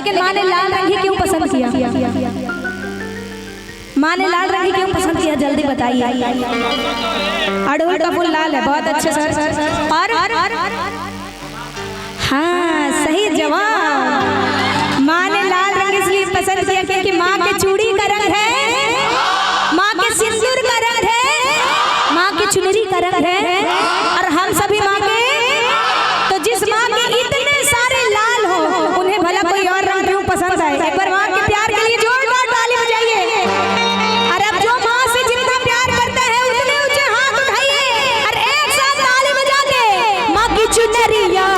लेकिन माँ ने लाल रंग ही क्यों पसंद किया? माँ ने लाल रंग ही क्यों पसंद किया, जल्दी बताइए। अड़हुल का फूल लाल है, बहुत अच्छे सर। और हाँ, सही जवाब। माँ ने लाल रंग इसलिए पसंद किया क्योंकि माँ के चूड़ी का रंग है, माँ के सिंदूर का रंग है, माँ की चुनरी का रंग है। और हम सभी माँ के, तो जिस माँ के इतने सारे लाल हो उन्हें भला कोई और रंग क्यों पसंद आए? एक बार माँ के प्यार के लिए जोरदार ताली बजाइए। और अब जो माँ से जितना प्यार करता है उतने ऊंचे हाथ उठाइए और एक साथ ताली बजा के माँ की चुनरिया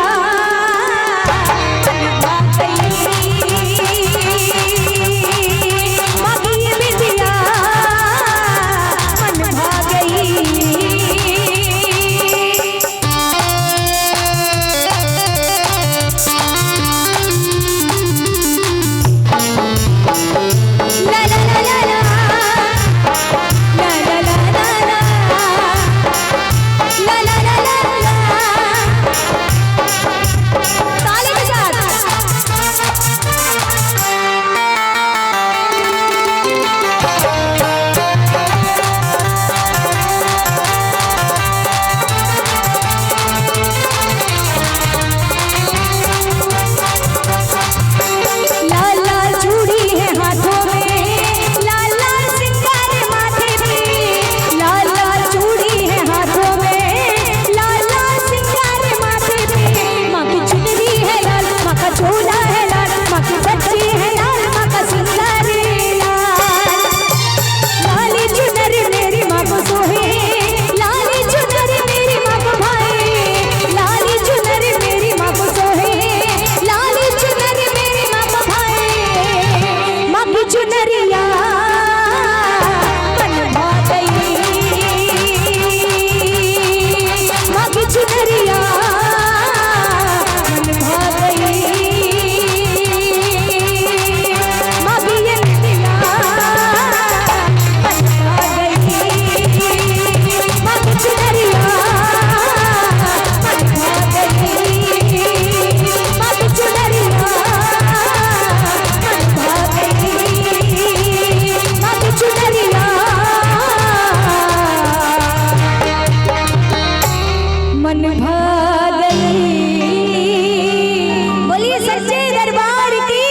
बोलिए सच्चे दरबार की।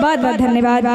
बहुत बहुत धन्यवाद।